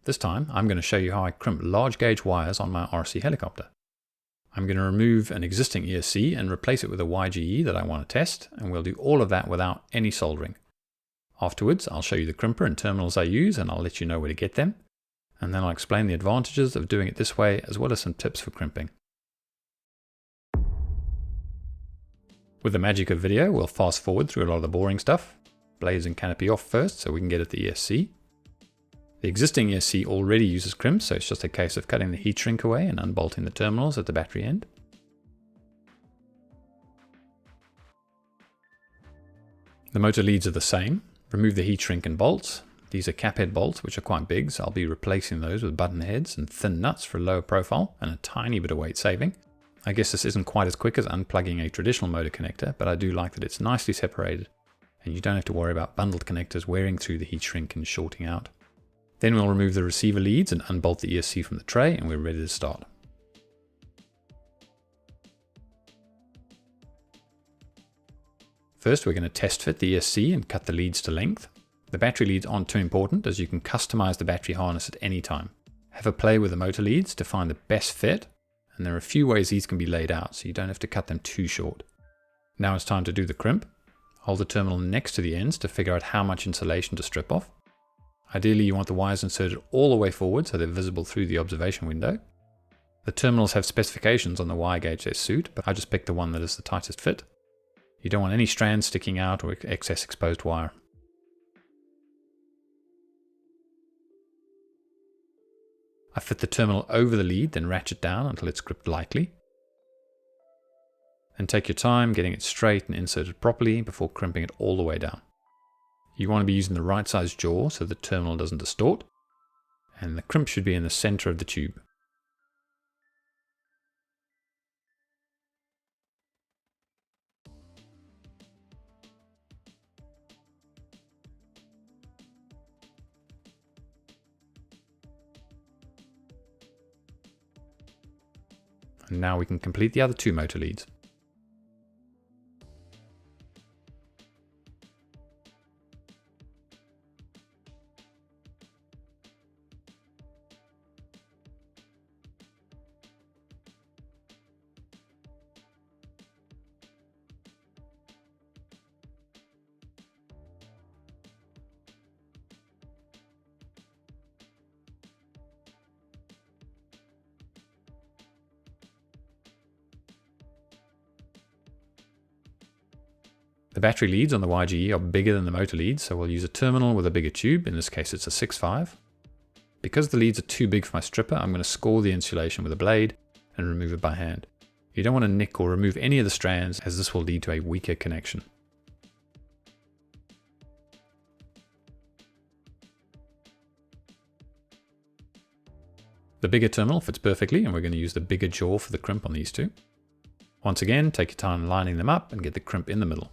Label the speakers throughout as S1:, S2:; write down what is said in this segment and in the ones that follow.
S1: This time I'm going to show you how I crimp large gauge wires on my RC helicopter. I'm going to remove an existing ESC and replace it with a YGE that I want to test, and we'll do all of that without any soldering. Afterwards I'll show you the crimper and terminals I use, and I'll let you know where to get them, and then I'll explain the advantages of doing it this way as well as some tips for crimping. With the magic of video, we'll fast forward through a lot of the boring stuff. Blades and canopy off first so we can get at the ESC. The existing ESC already uses crimp, so it's just a case of cutting the heat shrink away and unbolting the terminals at the battery end. The motor leads are the same. Remove the heat shrink and bolts. These are cap head bolts, which are quite big, so I'll be replacing those with button heads and thin nuts for a lower profile and a tiny bit of weight saving. I guess this isn't quite as quick as unplugging a traditional motor connector, but I do like that it's nicely separated and you don't have to worry about bundled connectors wearing through the heat shrink and shorting out. Then we'll remove the receiver leads and unbolt the ESC from the tray, and we're ready to start. First we're going to test fit the ESC and cut the leads to length. The battery leads aren't too important, as you can customize the battery harness at any time. Have a play with the motor leads to find the best fit, and there are a few ways these can be laid out, so you don't have to cut them too short. Now it's time to do the crimp. Hold the terminal next to the ends to figure out how much insulation to strip off. Ideally you want the wires inserted all the way forward so they're visible through the observation window. The terminals have specifications on the wire gauge they suit, but I just picked the one that is the tightest fit. You don't want any strands sticking out or excess exposed wire. I fit the terminal over the lead, then ratchet down until it's gripped lightly. Then take your time getting it straight and inserted properly before crimping it all the way down. You want to be using the right size jaw so the terminal doesn't distort, and the crimp should be in the center of the tube. And now we can complete the other two motor leads. The battery leads on the YGE are bigger than the motor leads, so we'll use a terminal with a bigger tube. In this case it's a 6.5. Because the leads are too big for my stripper, I'm going to score the insulation with a blade and remove it by hand. You don't want to nick or remove any of the strands, as this will lead to a weaker connection. The bigger terminal fits perfectly, and we're going to use the bigger jaw for the crimp on these two. Once again, take your time lining them up and get the crimp in the middle.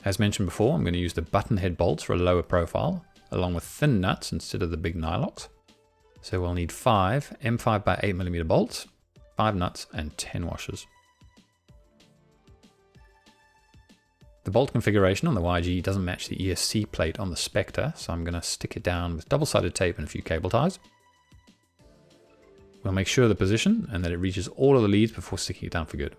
S1: As mentioned before, I'm going to use the button head bolts for a lower profile, along with thin nuts instead of the big nylox. So we'll need 5 M5 by 8mm bolts, 5 nuts and 10 washers. The bolt configuration on the YGE doesn't match the ESC plate on the Spectre, so I'm going to stick it down with double-sided tape and a few cable ties. We'll make sure of the position and that it reaches all of the leads before sticking it down for good.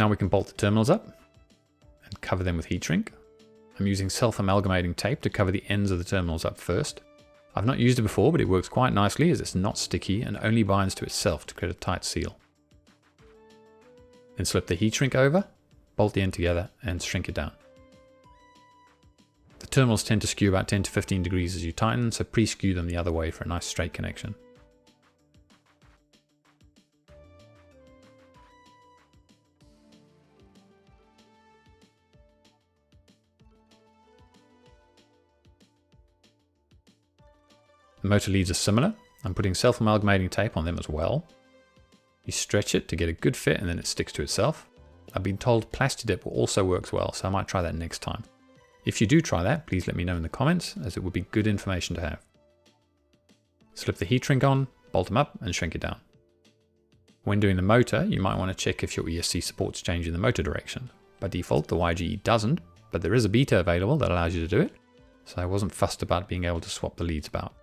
S1: Now we can bolt the terminals up and cover them with heat shrink. I'm using self-amalgamating tape to cover the ends of the terminals up first. I've not used it before, but it works quite nicely as it's not sticky and only binds to itself to create a tight seal. Then slip the heat shrink over, bolt the end together and shrink it down. The terminals tend to skew about 10 to 15 degrees as you tighten, so pre-skew them the other way for a nice straight connection. The motor leads are similar. I'm putting self-amalgamating tape on them as well. You stretch it to get a good fit and then it sticks to itself. I've been told Plastidip also works well, so I might try that next time. If you do try that, please let me know in the comments, as it would be good information to have. Slip the heat shrink on, bolt them up and shrink it down. When doing the motor, you might want to check if your ESC supports changing the motor direction. By default, the YGE doesn't, but there is a beta available that allows you to do it, so I wasn't fussed about being able to swap the leads about.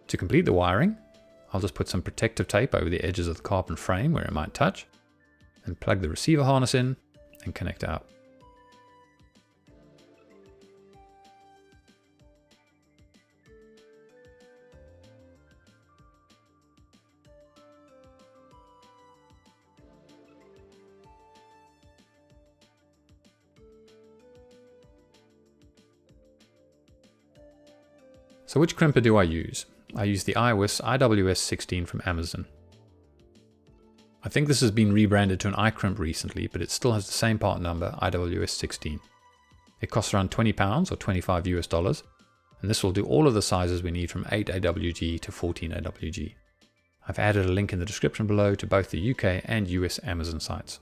S1: To complete the wiring, I'll just put some protective tape over the edges of the carbon frame where it might touch, and plug the receiver harness in and connect out. So which crimper do I use? I use the IWS 16 from Amazon. I think this has been rebranded to an iCrimp recently, but it still has the same part number, IWS 16. It costs around £20 or $25 US, and this will do all of the sizes we need from 8 AWG to 14 AWG. I've added a link in the description below to both the UK and US Amazon sites.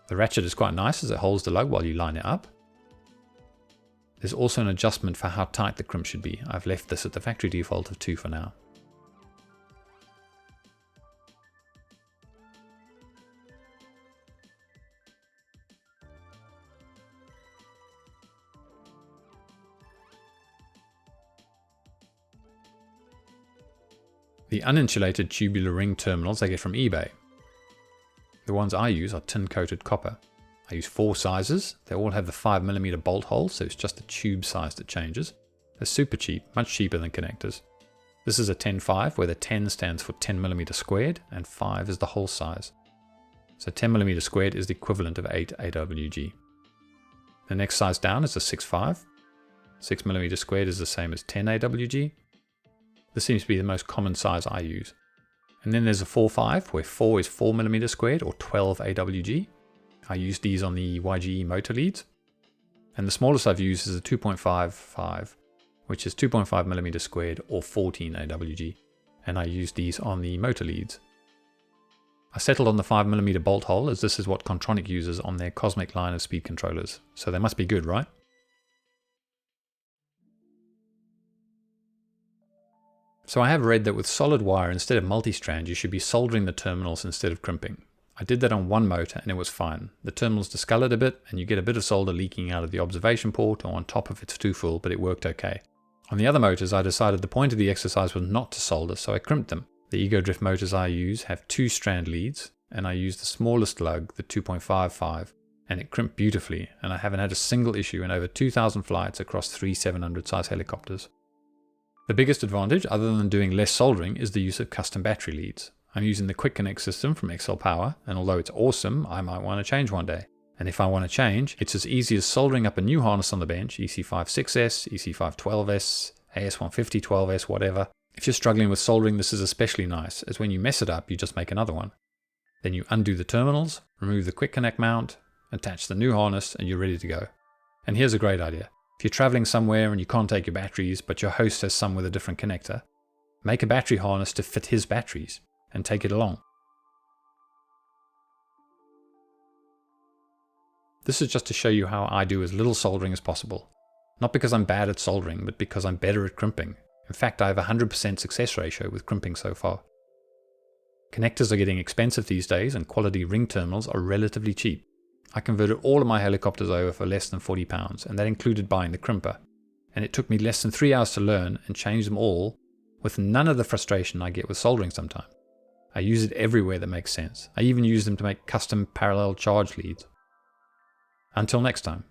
S1: The ratchet is quite nice as it holds the lug while you line it up. There's also an adjustment for how tight the crimp should be. I've left this at the factory default of 2 for now. The uninsulated tubular ring terminals I get from eBay. The ones I use are tin coated copper. I use 4 sizes. They all have the 5mm bolt hole, so it's just the tube size that changes. They're super cheap, much cheaper than connectors. This is a 10.5 where the 10 stands for 10mm squared and 5 is the whole size. So 10mm squared is the equivalent of 8 AWG. The next size down is a 6.5. 6mm squared is the same as 10 AWG. This seems to be the most common size I use. And then there's a 4.5 where 4 is 4mm squared or 12 AWG. I use these on the YGE motor leads. And the smallest I've used is a 2.55, which is 2.5mm squared or 14 AWG. And I use these on the motor leads. I settled on the 5mm bolt hole as this is what Contronic uses on their Cosmic line of speed controllers. So they must be good, right? So I have read that with solid wire instead of multi-strand, you should be soldering the terminals instead of crimping. I did that on one motor and it was fine. The terminals discolored a bit and you get a bit of solder leaking out of the observation port or on top if it's too full, but it worked okay. On the other motors, I decided the point of the exercise was not to solder, so I crimped them. The egodrift motors I use have 2 strand leads and I use the smallest lug, the 2.55, and it crimped beautifully and I haven't had a single issue in over 2,000 flights across 3 700 size helicopters. The biggest advantage, other than doing less soldering, is the use of custom battery leads. I'm using the Quick Connect system from XL Power, and although it's awesome, I might want to change one day. And if I want to change, it's as easy as soldering up a new harness on the bench, EC56S, EC512S, AS15012S, whatever. If you're struggling with soldering, this is especially nice, as when you mess it up, you just make another one. Then you undo the terminals, remove the Quick Connect mount, attach the new harness, and you're ready to go. And here's a great idea. If you're traveling somewhere and you can't take your batteries, but your host has some with a different connector, make a battery harness to fit his batteries and take it along. This is just to show you how I do as little soldering as possible. Not because I'm bad at soldering, but because I'm better at crimping. In fact, I have a 100% success ratio with crimping so far. Connectors are getting expensive these days and quality ring terminals are relatively cheap. I converted all of my helicopters over for less than £40 and that included buying the crimper. And it took me less than 3 hours to learn and change them all with none of the frustration I get with soldering sometimes. I use it everywhere that makes sense. I even use them to make custom parallel charge leads. Until next time.